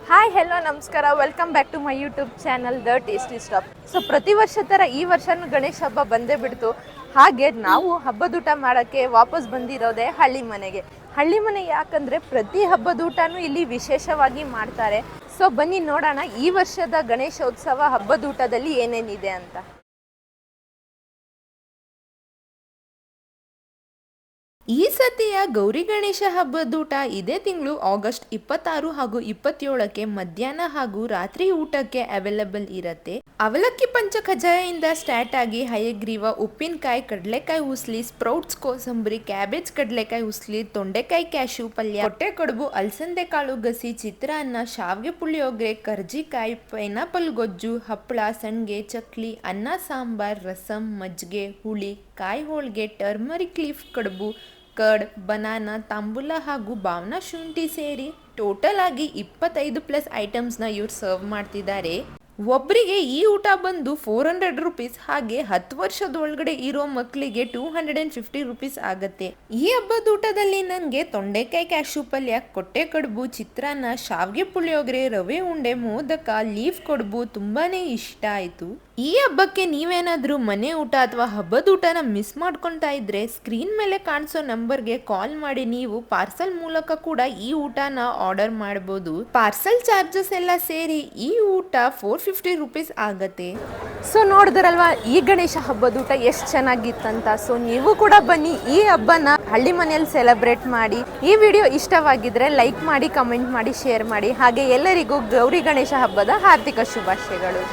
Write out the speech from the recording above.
Hi hello ನಮಸ್ಕಾರ, welcome back to my YouTube channel the tasty stop. So ಪ್ರತಿ ವರ್ಷ ಥರ ಈ ವರ್ಷನೂ ಗಣೇಶ ಹಬ್ಬ ಬಂದೇ ಬಿಡ್ತು. ಹಾಗೆ ನಾವು ಹಬ್ಬದೂಟ ಮಾಡೋಕ್ಕೆ ವಾಪಸ್ ಬಂದಿರೋದೆ ಹಳ್ಳಿ ಮನೆಗೆ. ಹಳ್ಳಿ ಮನೆ ಯಾಕಂದರೆ ಪ್ರತಿ ಹಬ್ಬದೂಟನೂ ಇಲ್ಲಿ ವಿಶೇಷವಾಗಿ ಮಾಡ್ತಾರೆ. ಸೊ ಬನ್ನಿ ನೋಡೋಣ ಈ ವರ್ಷದ ಗಣೇಶೋತ್ಸವ ಹಬ್ಬದೂಟದಲ್ಲಿ ಏನೇನಿದೆ ಅಂತ. ಈ ಸತಿಯ ಗೌರಿ ಗಣೇಶ ಹಬ್ಬದೂಟ ಇದೇ ತಿಂಗಳು ಆಗಸ್ಟ್ 26 ಹಾಗೂ 27ಕ್ಕೆ ಮಧ್ಯಾಹ್ನ ಹಾಗೂ ರಾತ್ರಿ ಊಟಕ್ಕೆ ಅವೈಲೇಬಲ್ ಇರುತ್ತೆ. ಅವಲಕ್ಕಿ ಪಂಚ ಕಜ್ಜಾಯದಿಂದ ಸ್ಟಾರ್ಟ್ ಆಗಿ ಹಯಗ್ರೀವ, ಉಪ್ಪಿನಕಾಯಿ, ಕಡಲೆಕಾಯಿ ಉಸ್ಲಿ, ಸ್ಪ್ರೌಟ್ಸ್ ಕೋಸಂಬರಿ, ಕ್ಯಾಬೇಜ್ ಕಡಲೆಕಾಯಿ ಉಸ್ಲಿ, ತೊಂಡೆಕಾಯಿ ಕ್ಯಾಶ್ಯೂ ಪಲ್ಯ, ಹೊಟ್ಟೆ ಕಡುಬು, ಅಲಸಂದೆ ಕಾಳು ಗಸಿ, ಚಿತ್ರಾನ್ನ, ಶಾವಿಗೆ ಪುಳಿಯೋಗರೆ, ಕರ್ಜಿಕಾಯಿ, ಪೈನಾಪಲ್ ಗೊಜ್ಜು, ಹಪ್ಪಳ, ಸಂಡಿಗೆ, ಚಕ್ಲಿ, ಅನ್ನ ಸಾಂಬಾರ್, ರಸಂ, ಮಜ್ಜಿಗೆ, ಹುಳಿ, ಕಾಯಿ ಹೋಳಿಗೆ, ಟರ್ಮರಿಕ್ ಲೀಫ್ ಕಡುಬು, ಕರ್ಡ್, ಬನಾನಾ, ತಾಂಬೂಲ ಹಾಗೂ ಭಾವನಾ ಶುಂಠಿ ಸೇರಿ ಟೋಟಲ್ ಆಗಿ 25+ ಐಟಮ್ಸ್ನ ಇವ್ರು ಸರ್ವ್ ಮಾಡ್ತಿದ್ದಾರೆ. ಒಬ್ಬರಿಗೆ ಈ ಊಟ ಬಂದು 400 ರುಪೀಸ್, ಹಾಗೆ 10 ವರ್ಷದ ಒಳಗಡೆ ಇರೋ ಮಕ್ಕಳಿಗೆ 250 ರುಪೀಸ್ ಆಗತ್ತೆ. ಈ ಹಬ್ಬದ ಊಟದಲ್ಲಿ ನನಗೆ ತೊಂಡೆಕಾಯಿ ಕ್ಯಾಶ್ಯೂ ಪಲ್ಯ, ಕೊಟ್ಟೆ ಕಡುಬು, ಚಿತ್ರಾನ್ನ, ಶಾವಿಗೆ ಪುಳಿಯೋಗರೆ, ರವೆ ಉಂಡೆ, ಮೋದಕ, ಲೀಫ್ ಕಡುಬು ತುಂಬಾನೇ ಇಷ್ಟ ಆಯಿತು. ಈ ಹಬ್ಬಕ್ಕೆ ನೀವೇನಾದರೂ ಮನೆ ಊಟ ಅಥವಾ ಹಬ್ಬದ ಊಟನ ಮಿಸ್ ಮಾಡ್ಕೊತಾ ಇದ್ರೆ ಸ್ಕ್ರೀನ್ ಮೇಲೆ ಕಾಣಿಸೋ ನಂಬರ್ಗೆ ಕಾಲ್ ಮಾಡಿ ನೀವು ಪಾರ್ಸಲ್ ಮೂಲಕ ಕೂಡ ಈ ಊಟನ ಆರ್ಡರ್ ಮಾಡ್ಬೋದು. ಪಾರ್ಸಲ್ ಚಾರ್ಜಸ್ ಎಲ್ಲ ಸೇರಿ ಈ ಊಟ 450 ರುಪೀಸ್ ಆಗತ್ತೆ. ಸೊ ನೋಡಿದ್ರಲ್ವಾ ಈ ಗಣೇಶ ಹಬ್ಬದ ಊಟ ಎಷ್ಟು ಚೆನ್ನಾಗಿತ್ತಂತ. ಸೊ ನೀವು ಕೂಡ ಬನ್ನಿ ಈ ಹಬ್ಬನ ಹಳ್ಳಿ ಮನೆಯಲ್ಲಿ ಸೆಲೆಬ್ರೇಟ್ ಮಾಡಿ. ಈ ವಿಡಿಯೋ ಇಷ್ಟವಾಗಿದ್ರೆ ಲೈಕ್ ಮಾಡಿ, ಕಮೆಂಟ್ ಮಾಡಿ, ಶೇರ್ ಮಾಡಿ. ಹಾಗೆ ಎಲ್ಲರಿಗೂ ಗೌರಿ ಗಣೇಶ ಹಬ್ಬದ ಹಾರ್ದಿಕ ಶುಭಾಶಯಗಳು.